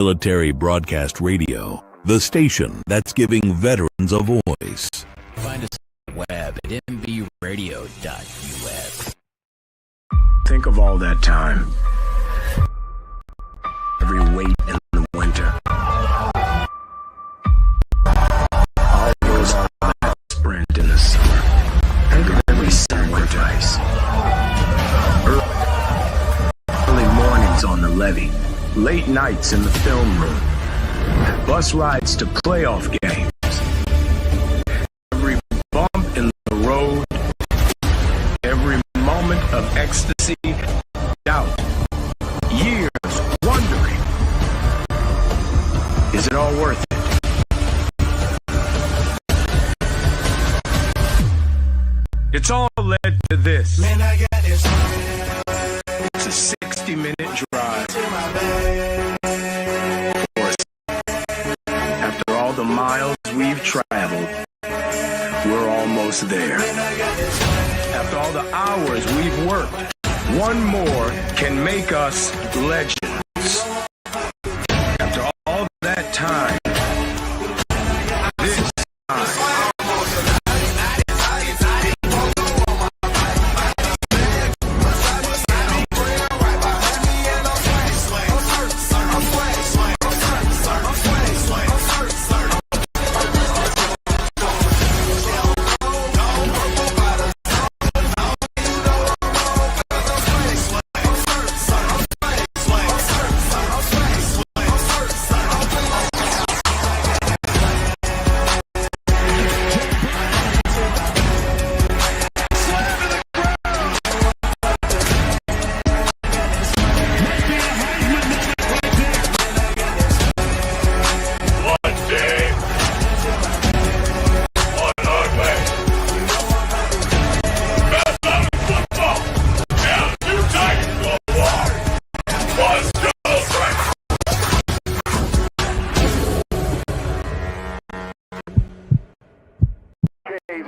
Military Broadcast Radio, the station that's giving veterans a voice. Find us on the web at mbradio.us. Think of all that time. Every wait in the winter. All those on that sprint in the summer. Think of every winter ice. Early mornings on the levee. Late nights in the film room. Bus rides to playoff games. Every bump in the road. Every moment of ecstasy, doubt. Years wondering. Is it all worth it? It's all led to this. Man, I got this. It's a 60-minute drive. After all the miles we've traveled, we're almost there. After all the hours we've worked, one more can make us legends. After all that time, this time.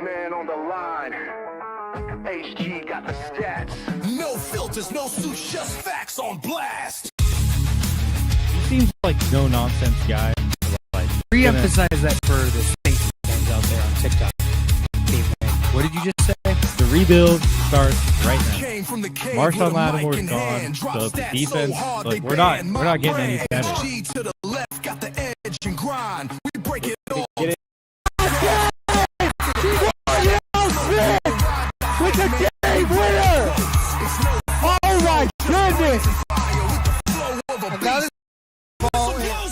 Man on the line. HG got the stats. No filters, no suits, just facts on blast. He seems like no nonsense guy. Like, re-emphasize that for the space fans out there on TikTok. What did you just say? The rebuild starts right now. Came from the cave Marshawn with a mic Lattimore's in gone, hand. so Drop the stats defense, so hard like, they we're not ban my getting any brand. better. HG to the left, got the edge and grind. We break it all. Get it? With the game winner! Oh my goodness!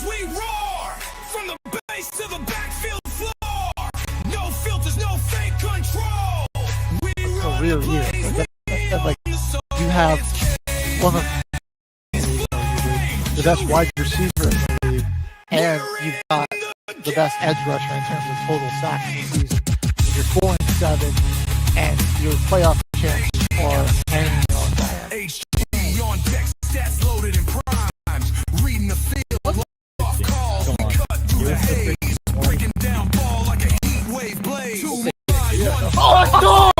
We roar from the base to the backfield floor. No filters, no fake control. We A real year. Like, you have one of the best wide receivers in the league, and you've got the best edge rusher in terms of total sacks in the season. You're 4-7, and your playoff chances are hanging on by hand. HG on deck, stats loaded in primes. Reading the field, off calls, we cut through the haze. Breaking down ball like a heat wave blade. Oh, let's go!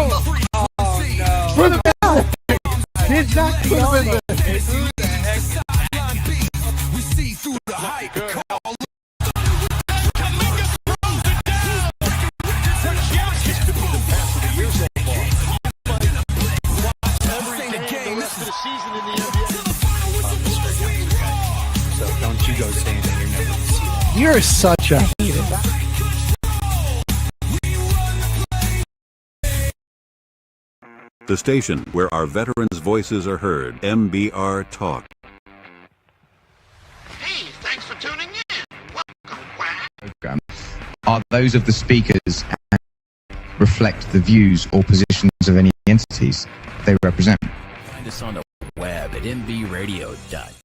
For the back! Did not kill it. We see through the hype. Call So don't you go saying that you're never going to see that. You're such a hater. The station where our veterans' voices are heard, MBR Talk. Hey, thanks for tuning in. Welcome, Quack. Program are those of the speakers and reflect the views or positions of any entities they represent. Find us on the web at mbradio.us.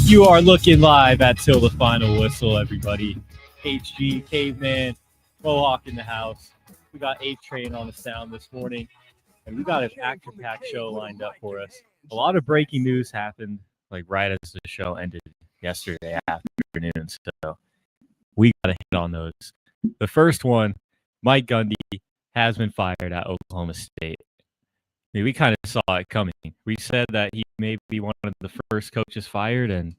You are looking live at Till the Final Whistle, everybody. HG, Caveman, Mohawk in the house. We got A-Train on the sound this morning, and we got an action-packed show lined up for us. A lot of breaking news happened, like right as the show ended yesterday afternoon, so we got to hit on those. The first one, Mike Gundy has been fired at Oklahoma State. I mean, we kind of saw it coming. We said that he may be one of the first coaches fired, and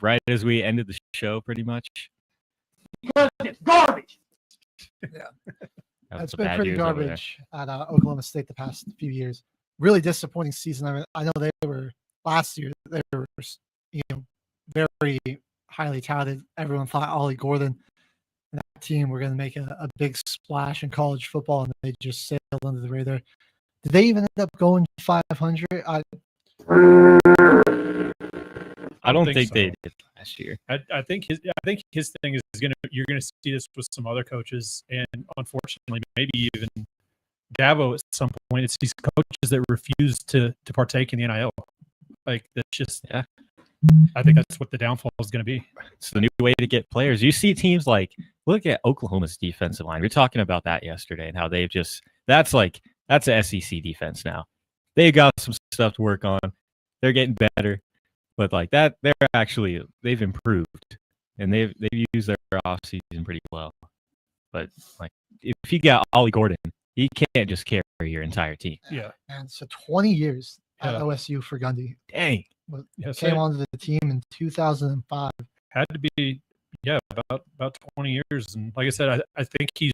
right as we ended the show, pretty much. Garbage. That was It's the been bad pretty news over there. garbage at Oklahoma State the past few years. Really disappointing season. I know they were last year. They were, very highly touted. Everyone thought Ollie Gordon and that team were going to make a big splash in college football, and they just sailed under the radar. Did they even end up going 500? I don't think think so. they did last year. I think his thing is you're gonna see this with some other coaches, and unfortunately, maybe even Dabo at some point. It's these coaches that refuse to partake in the NIL. Like that's just Yeah. I think that's what the downfall is going to be. It's the new way to get players. You see teams like look at Oklahoma's defensive line. We were talking about that yesterday and how they've just that's a SEC defense now. They got some stuff to work on. They're getting better, but like that, they've improved and they've used their offseason pretty well. But like if you got Ollie Gordon, he can't just carry your entire team. Yeah. And so 20 years at Yeah. OSU for Gundy. Dang. Yes, Came onto the team in 2005. had to be about 20 years, and like I said, I think he's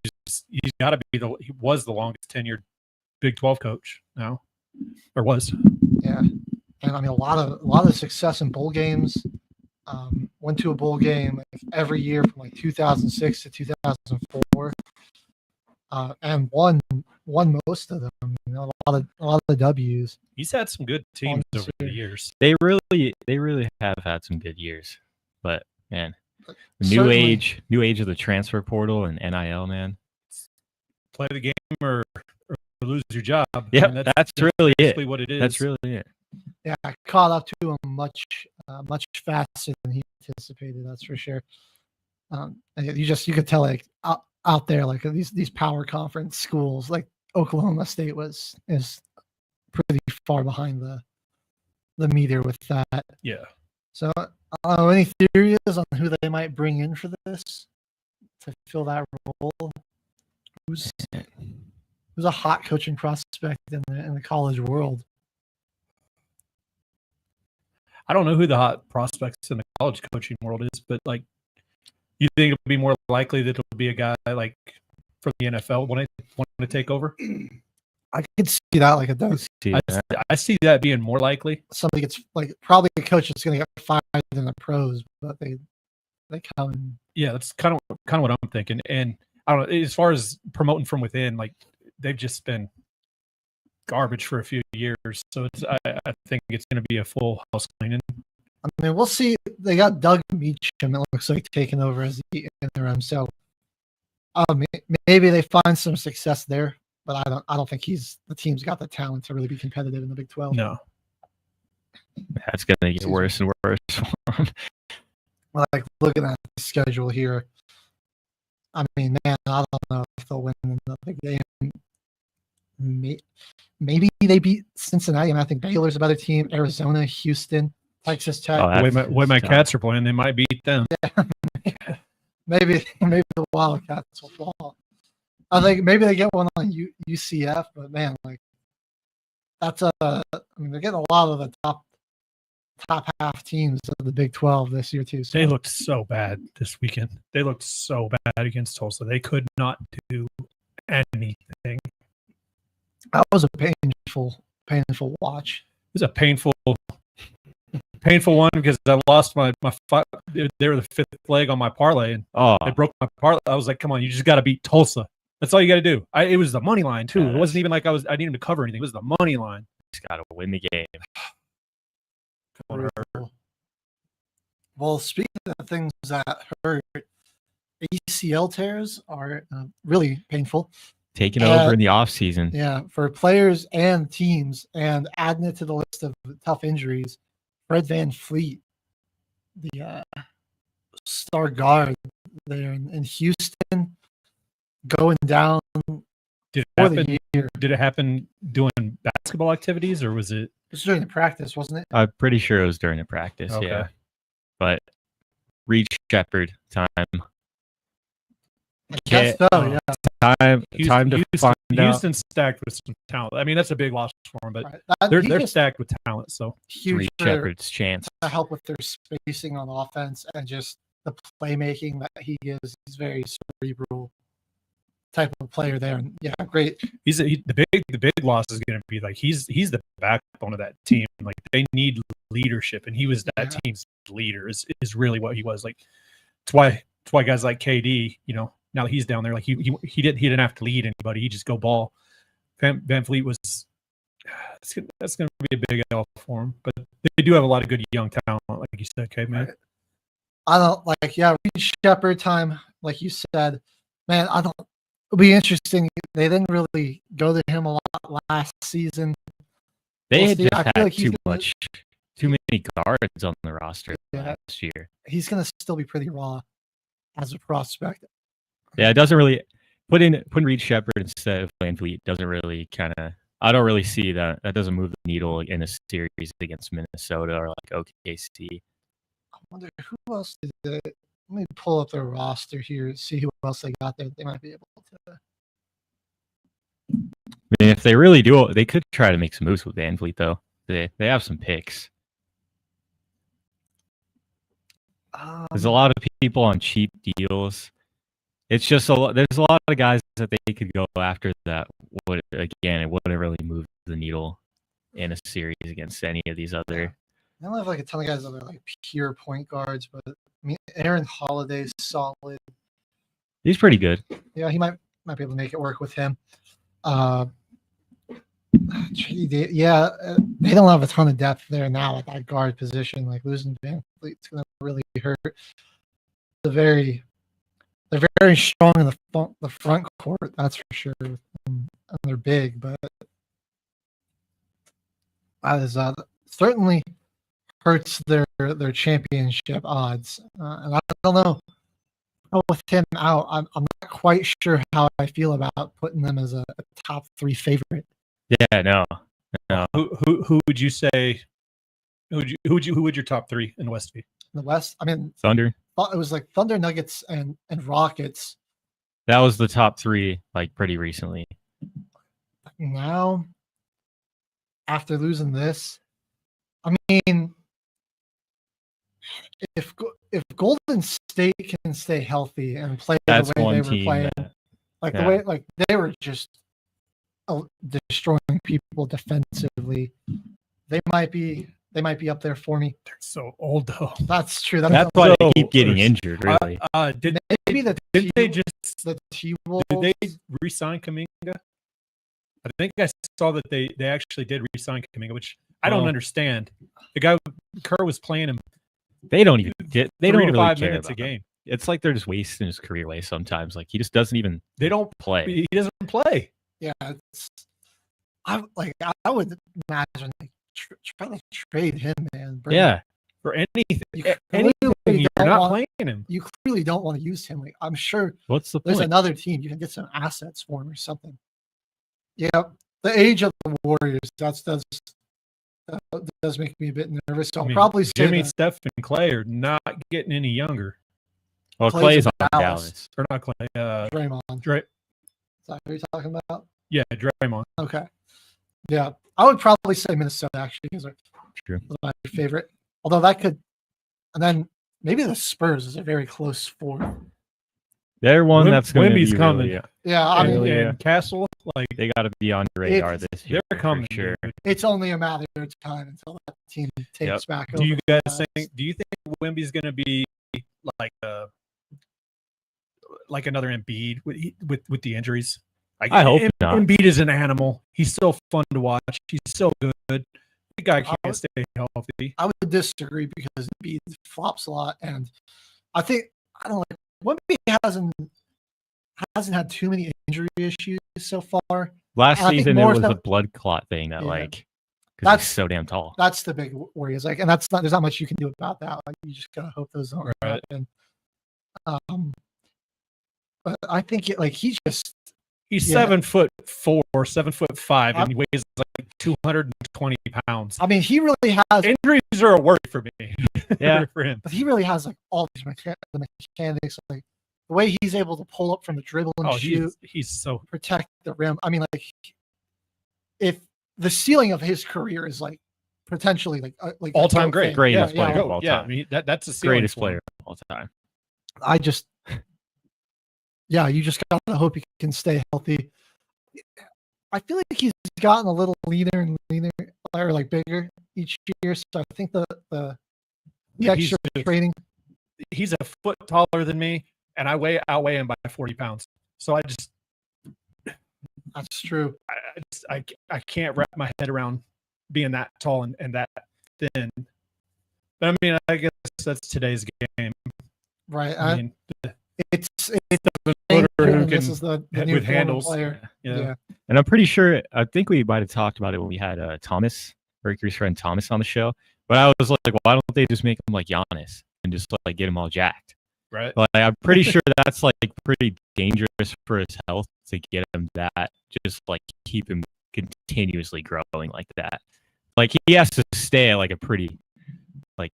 got to be he was the longest tenured Big 12 coach now, or was. Yeah, and I mean a lot of success in bowl games. Went to a bowl game like every year from like 2006 to 2004, and won most of them. A lot of W's. He's had some good teams this over the year. years. They really have had some good years. But man, the new Certainly. age of the transfer portal and NIL, man. Play the game or lose your job. Yeah, I mean, that's really it. basically what it is. That's really it. Yeah, I caught up to him much faster than he anticipated. That's for sure. And you could tell like out there like these power conference schools like Oklahoma State is pretty far behind the meter with that. Yeah. So any theories on who they might bring in for this to fill that role? Who's a hot coaching prospect in the college world? I don't know who the hot prospects in the college coaching world is, but like, you think it'll be more likely that it'll be a guy like from the NFL want to take over? I could see that like it does. I see that being more likely. Somebody gets like probably a coach that's going to get fired in the pros, but they come in. Yeah, that's kind of what I'm thinking. And I don't know, as far as promoting from within, like they've just been garbage for a few years. So I think it's going to be a full house cleaning. I mean, we'll see. They got Doug Meacham. It looks like taking over as the interim. So maybe they find some success there, but I don't think the team's got the talent to really be competitive in the Big 12. No. That's gonna get worse and worse for 'em. Like looking at the schedule here, I mean, man, I don't know if they'll win the big game. Maybe they beat Cincinnati. I mean, I think Baylor's a better team. Arizona, Houston, Texas Tech. Oh, The way my tough. Cats are playing, they might beat them. Maybe the Wildcats will fall. I think maybe they get one on UCF, but man, like that's I mean, they're getting a lot of the top half teams of the Big 12 this year too. So They looked so bad this weekend. They looked so bad against Tulsa. They could not do anything. that was a painful watch. It was a painful one because I lost my they were the fifth leg on my parlay and Oh, they broke my parlay. I was like, come on, you just got to beat Tulsa. That's all you got to do. It was the money line too. It wasn't even like I needed him to cover anything. It was the money line. just gotta win the game. Well, speaking of things that hurt, ACL tears are really painful. Taking over in the off season. Yeah, for players and teams, and adding it to the list of tough injuries, Fred Van Fleet, the star guard there in Houston, going down Did for it the happen? year. Did it happen doing basketball activities or was it? It was during the practice, wasn't it? I'm pretty sure it was during the practice. Okay. Yeah, but Reed Shepard time. I guess so, yeah. Time Houston, to Houston, find out. Houston's stacked with some talent. I mean, that's a big loss for them, but Right. they're He they're just stacked with talent. So huge Reed for, Shepard's chance. to help with their spacing on offense and just the playmaking that he gives. He's very cerebral type of player there. And yeah, great. the big loss is going to be like he's the backbone of that team. Like they need leadership, and he was that Yeah. team's leader. Is really what he was. Like it's why guys like KD, now that he's down there, like he didn't have to lead anybody. He just go ball. Van Fleet was that's going to be a big L for him, but they do have a lot of good young talent, like you said, okay, man. I don't Reed Shepard time, like you said, man. It'll be interesting. They didn't really go to him a lot last season. They We'll had see. just I feel had like he's too many guards on the roster Yeah. last year. He's gonna still be pretty raw as a prospect. Yeah, it doesn't really putting Reed Shepard instead of Van Fleet doesn't really I don't really see that. That doesn't move the needle in a series against Minnesota or like OKC. I wonder who else did they. Let me pull up their roster here, see who else they got there. They might be able to. I mean, if they really do, they could try to make some moves with Van Fleet though. They have some picks. There's a lot of people on cheap deals. It's just there's a lot of guys that they could go after that would, again, it wouldn't really move the needle in a series against any of these other. I don't have like a ton of guys that are like pure point guards, but I mean Aaron Holiday's solid. He's pretty good. Yeah, he might be able to make it work with him. Yeah, they don't have a ton of depth there now at that guard position. Like losing Van Fleet's going to really hurt. They're very strong in the front court, that's for sure. And they're big, but that is certainly hurts their championship odds. And I don't know. With him out, I'm not quite sure how I feel about putting them as a top 3 favorite. Yeah, no. Who would you say? Who would your top 3 in the West be? In the West, I mean, Thunder. it was like Thunder, Nuggets, and Rockets. That was the top 3, like pretty recently. Now, after losing this, I mean, if Golden State can stay healthy and play That's the way one they were team playing, that- the way like they were just destroying people defensively, they might be up there for me. They're so old though. That's true. That's why they So- keep getting injured, really. Did Maybe didn't they just the T-Wolves. did they re-sign Kaminga? I think I saw that they actually did re-sign Kaminga, which I don't Oh. understand. The guy Kerr was playing him They don't even get. They 3 don't to really 5 care minutes a about him. game. It's like they're just wasting his career away sometimes. Like he just doesn't even They don't play. He doesn't play. Yeah, I would imagine try to trade him, man. Bring him. Yeah, For anything. You Anything. clearly You're don't not want- playing him. You clearly don't want to use him. Like, I'm sure what's the there's point? another team you can get some assets for him or something. Yeah, the age of the Warriors does make me a bit nervous. So I I'll mean, probably say Jimmy, that Steph, and Clay are not getting any younger. Well, Clay's Clay's in on Dallas. Dallas. Or not Clay. Draymond. Dray, Is that what you're talking about? yeah, Draymond. Okay. Yeah, I would probably say Minnesota actually because they're True. my favorite. Although that could, and then maybe the Spurs is a very close 4. They're one that's going to be Wemby's coming. really- Yeah, I mean, And Castle, like they got to be on the radar It's- this year. they're coming. for sure. dude. it's only a matter of time until that team takes Yep. back over. Do you guys the think? Do you think Wemby's going to be like another Embiid with the injuries? Like, I hope not. Embiid is an animal. He's so fun to watch. He's so good. The guy can't stay healthy. I would disagree because Embiid flops a lot, and I think I don't like Wemby hasn't had too many injury issues so far. Last I think season, it more was so- a blood clot thing that Yeah. like because That's- he's so damn tall. That's the big worry. Is like, and that's not. There's not much you can do about that. Like, you just gotta hope those don't Right. happen. But I think he's just He's Yeah. 7'4", 7'5", I'm- and he weighs like 220 pounds. I mean, he really has, Injuries are a worry for me. Yeah. for him. but he really has like all these the mechanics. Like the way he's able to pull up from the dribble and Oh, shoot, he's so protect the rim. I mean, like, if the ceiling of his career is like potentially like all time GOAT great. thing. Greatest yeah, player yeah. of all Yeah, I time. mean that's the ceiling Greatest for him. player of all time. I just, yeah, you just gotta hope he can stay healthy. I feel like he's gotten a little leaner and leaner, or like bigger each year. So I think the He's extra just- training. He's a foot taller than me, and I outweigh him by 40 pounds. So That's true. I can't wrap my head around being that tall and that thin. But I mean, I guess that's today's game. Right. I mean, It's Footer who and this can is the with new form of handles. player. Yeah. And I'm pretty sure, I think we might have talked about it when we had Thomas, Mercury's friend Thomas, on the show. But I was like, why don't they just make him like Giannis and just like get him all jacked? Right. Like, I'm pretty sure that's like pretty dangerous for his health to get him that, just like keep him continuously growing like that. Like he has to stay at like a pretty like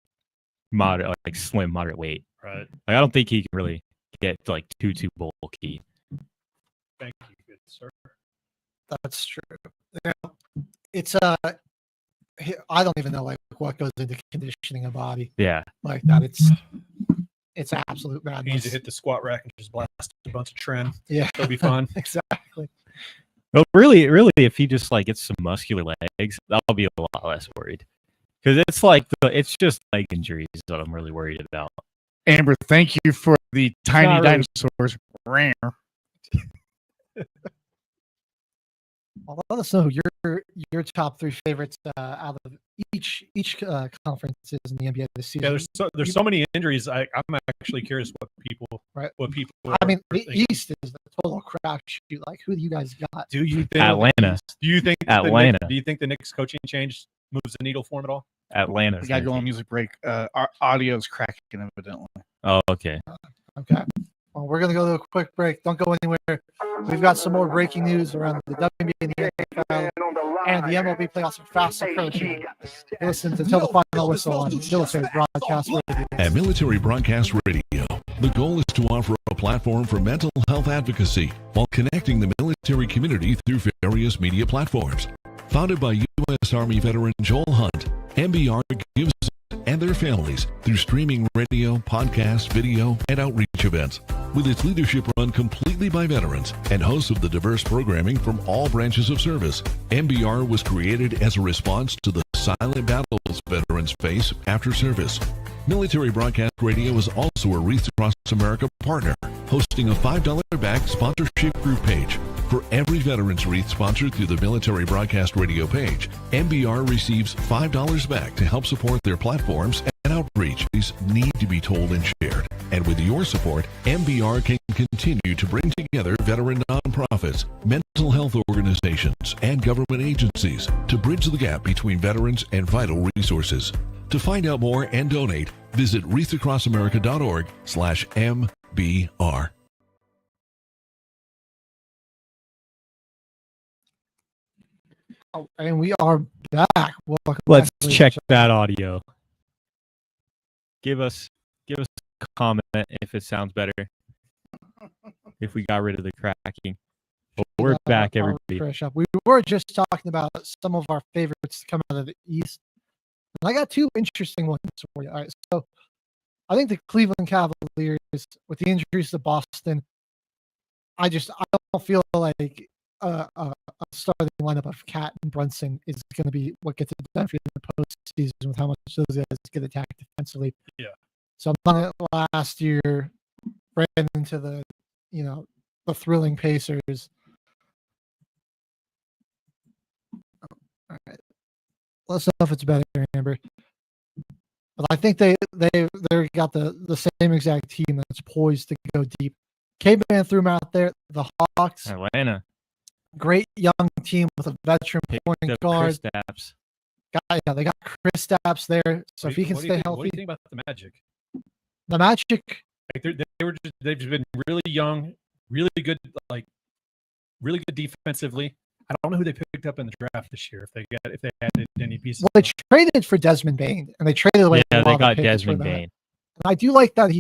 moderate, like slim, moderate weight. Right. Like I don't think he can really get like too bulky. Thank you, good sir. That's true. Yeah. It's I don't even know like what goes into conditioning a body Yeah. like that. It's absolute He needs madness. to hit the squat rack and just blast a bunch of trend. Yeah. It'll be fun. Exactly. But really, if he just like gets some muscular legs, I'll be a lot less worried. Because it's like it's just leg injuries that I'm really worried about. Amber, thank you for the tiny not really- dinosaurs. Rare. Well, let us know your top three favorites out of each conferences in the NBA this season. Yeah, there's so many injuries. I'm actually curious what people Right. are I mean, the thinking. East is the total crapshoot. Like, who do you guys got? Do you think Atlanta. Do you think that Atlanta. do you think the Knicks coaching change moves the needle for him at all? Atlanta. We gotta go on music break. Our audio's cracking evidently. Oh, okay. Okay. Well, we're gonna go to a quick break. Don't go anywhere. We've got some more breaking news around the WNBA and the NFL, and the MLB playoffs are fast approaching. You listen to Till the Final Whistle on Military Broadcast Radio. At Military Broadcast Radio, the goal is to offer a platform for mental health advocacy while connecting the military community through various media platforms. Founded by U.S. Army veteran Joel Hunt, MBR gives and their families through streaming radio, podcast, video, and outreach events. With its leadership run completely by veterans and hosts of the diverse programming from all branches of service, MBR was created as a response to the silent battles veterans face after service. Military Broadcast Radio is also a Wreaths Across America partner, hosting a $5 back sponsorship group page. For every Veterans Wreath sponsored through the Military Broadcast Radio page, MBR receives $5 back to help support their platforms and outreach. These need to be told and shared. And with your support, MBR can continue to bring together veteran nonprofits, mental health organizations, and government agencies to bridge the gap between veterans and vital resources. To find out more and donate, visit wreathacrossamerica.org/MBR. Oh, and we are back. Welcome Let's back, ladies check and that audio. Give us a comment if it sounds better. If we got rid of the cracking. But we're gentlemen. back, I'll everybody. refresh up. We were just talking about some of our favorites to come out of the East. And I got two interesting ones for you. All right, so I think the Cleveland Cavaliers, with the injuries to Boston, I don't feel like a starting lineup of Cat and Brunson is going to be what gets it done for you in the postseason with how much those guys get attacked defensively. Yeah. So I'm not last year ran into the thrilling Pacers. All right. Let's know if it's better, Amber. But I think they got the same exact team that's poised to go deep. K-Man threw him out there. The Hawks, Atlanta. great young team with a veteran Picked point up guard. Kristaps. They got Chris Stapps there. So if he can stay What do healthy, you think about the Magic? the Magic, Like they've just been really young, really good defensively. I don't know who they picked up in the draft this year. If they added any pieces. well, they traded for Desmond Bain, and they traded away. Yeah, a they lot of got picks for Desmond that. Bain. And I do like that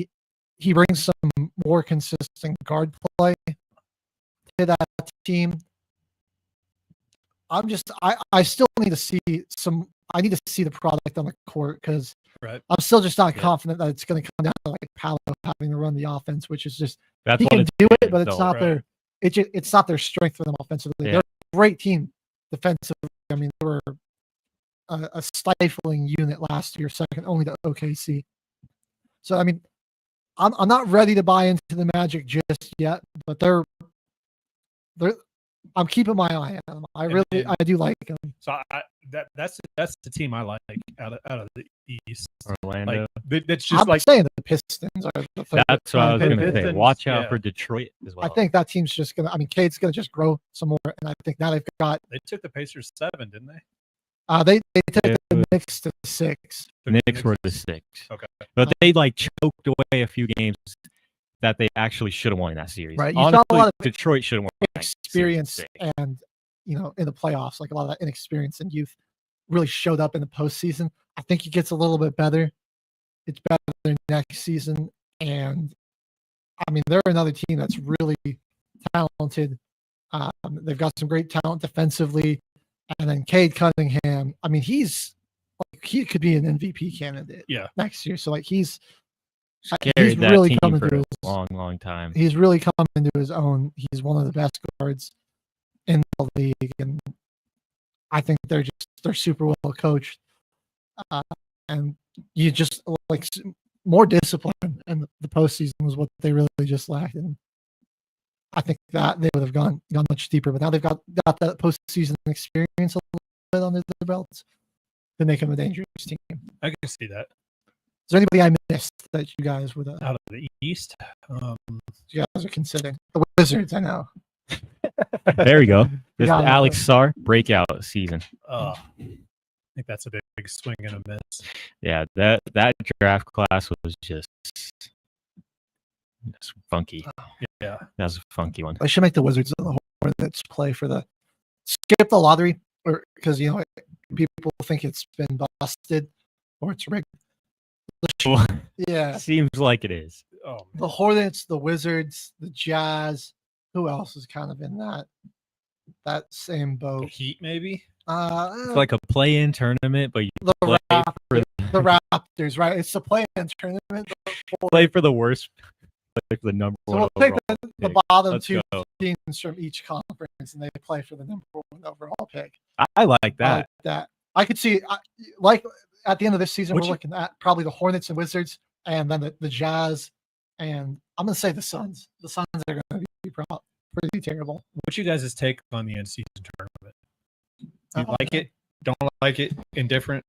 he brings some more consistent guard play to that team. I still need to see I need to see the product on the court because I'm still just not confident that it's going to come down to like Paolo having to run the offense, which is just he can do it, but it's not it's not their strength for them offensively. They're a great team defensively. I mean, they were a stifling unit last year, second only to OKC. So I mean, I'm not ready to buy into the Magic just yet, but they're I'm keeping my eye on them. I do like them. So that's the team I like out of the East. Orlando. Like, that's just I'm saying the Pistons are the third. That's what I was going to say. Pistons, Watch out for Detroit as well. I think that team's just going to, I mean, Cade's going to just grow some more. And I think now they've got. They took the Pacers 7, didn't they? They took the Knicks to 6. The Knicks were the 6. Okay. But they like choked away a few games that they actually should have won in that series. Right. You Honestly, saw a lot of Detroit should have won. Experience and, in the playoffs, like a lot of that inexperience and youth really showed up in the postseason. I think it gets a little bit better. It's better next season. And I mean, they're another team that's really talented. They've got some great talent defensively. And then Cade Cunningham, I mean, he could be an MVP candidate next year. So like he's carried that really team coming for to a long time. He's really come into his own. He's one of the best guards in the league, and I think they're super well coached. And you just like more discipline, and the postseason was what they really just lacked. And I think that they would have gone much deeper, but now they've got that postseason experience a little bit under their belts to make them a dangerous team. I can see that. Is there anybody I missed that you guys would out of the East? You guys are considering the Wizards? I know. There we go. This Yeah. Alex Sarr breakout season. I think that's a big swing and a miss. Yeah, that draft class was just funky. Yeah, that was a funky one. I should make the Wizards and the Hornets play for the skip the lottery, or because people think it's been busted or it's rigged. Yeah, seems like it is. Oh, the Hornets, the Wizards, the Jazz. Who else is kind of in that same boat? Heat, maybe. It's like a play-in tournament, but you the play Raptors, right? It's the play-in tournament. Play for the worst. Play for the number So one. we'll take the bottom Let's two go. teams from each conference, and they play for the number one overall pick. I like that. I could see, like at the end of this season, Would we're you- looking at probably the Hornets and Wizards, and then the Jazz, and I'm going to say the Suns. The Suns are going to be pretty terrible. What's you guys' take on the in-season tournament? You like it? Don't like it? Indifferent?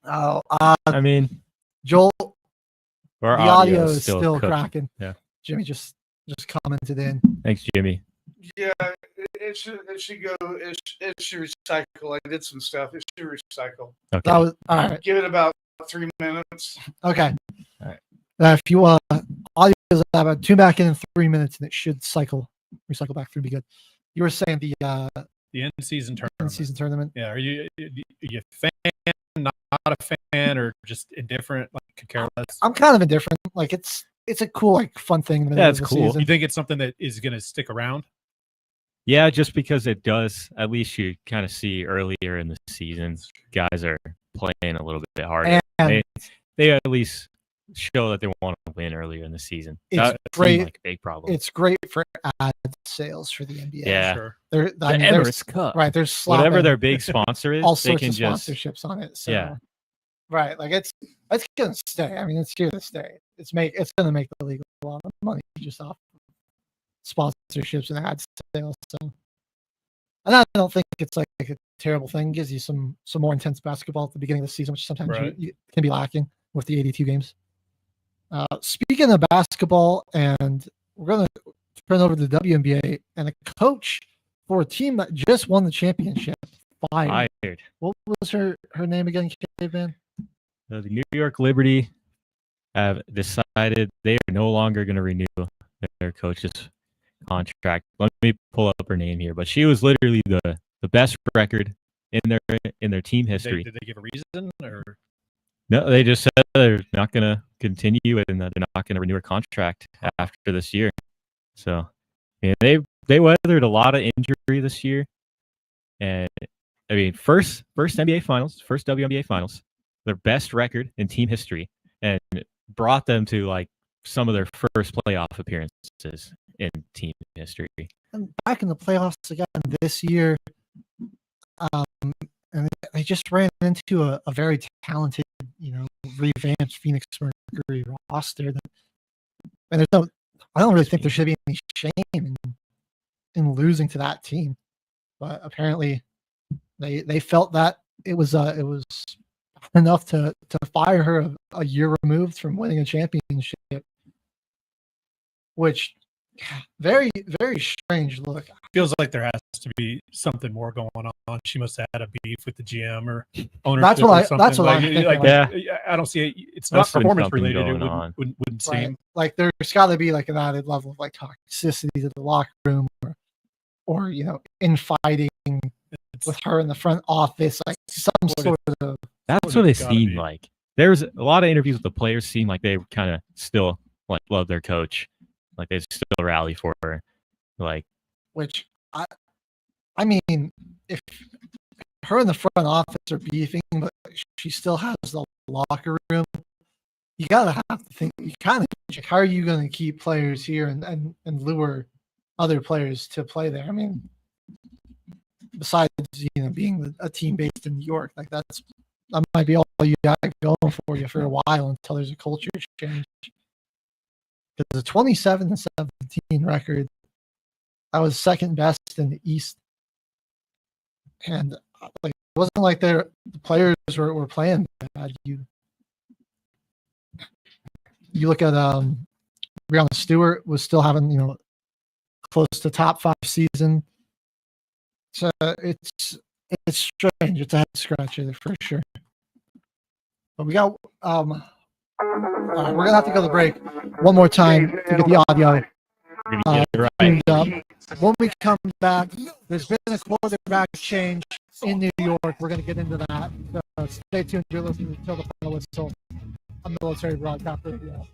Oh, I mean, Joel, our the audio is still still cooking. cracking. Yeah. Jimmy just commented in. Thanks, Jimmy. Yeah, it should go. It should recycle. I did some stuff. It should recycle. Okay. That was all right. Give it about 3 minutes. Okay. All right. If you audio is about 2 back in 3 minutes, and it should recycle back through. Be good. You were saying the in-season tournament. in-season tournament. Yeah. Are you a fan? Not a fan, or just indifferent? Like could care less. I'm kind of indifferent. Like it's a cool, like fun thing. In the middle it's of the cool. season. You think it's something that is going to stick around? Yeah, just because it does. At least you kind of see earlier in the season, guys are playing a little bit harder. And they at least show that they want to win earlier in the season. It's That seemed great. like a big problem. it's great for ad sales for the NBA. Yeah. Sure. They're, The I mean, Emirates Cup. Right. There's Whatever slapping their big sponsor is, all they sorts can of just sponsorships on it. So, yeah. right. Like it's gonna stay. I mean, it's here to stay. It's gonna make the league a lot of money just off sponsorships and ad sales. So, and I don't think it's like a terrible thing. It gives you some more intense basketball at the beginning of the season, which sometimes Right. you can be lacking with the 82 games. Speaking of basketball, and we're gonna turn over to the WNBA, and a coach for a team that just won the championship fired. What was her name again, Caveman? The New York Liberty have decided they are no longer going to renew their coach's contract. Let me pull up her name here, but she was literally the best record in their team history. Did they give a reason or? No, they just said they're not going to continue and that they're not going to renew her contract after this year. So, yeah, they weathered a lot of injury this year, and I mean, first NBA Finals, first WNBA Finals, their best record in team history, and brought them to like some of their first playoff appearances in team history. And back in the playoffs again this year, and they just ran into a very talented, revamped Phoenix Mercury roster. And I don't really think there should be any shame in losing to that team, but apparently they felt that it was enough to fire her a year removed from winning a championship, which very, very strange look. Feels like there has to be something more going on. She must have had a beef with the GM or ownership. That's what or something. I'm thinking. Yeah, I don't see it. It's not performance related. It wouldn't Right. seem. Like there's got to be like an added level of like toxicity to the locker room, or infighting with her in the front office, like some sort of. That's what it seemed like. There was a lot of interviews with the players. Seemed like they kind of still like love their coach, like they still rally for her, like. Which I mean, if her in the front office are beefing, but she still has the locker room, you gotta have to think. You kind of how are you going to keep players here and lure other players to play there? I mean, besides being a team based in New York, like that might be all you got going for you for a while until there's a culture change. Because a 27-17 record, that was second best in the East, and like it wasn't like the players were playing bad. You look at Breonna Stewart was still having close to top 5 season. So it's strange. It's a head scratcher for sure. But we got all right, we're gonna have to go to break one more time to get the audio. Tuned up. When we come back, there's been a quarterback change in New York. We're going to get into that. So stay tuned. You're listening to Till the Final Whistle, a military broadcast radio.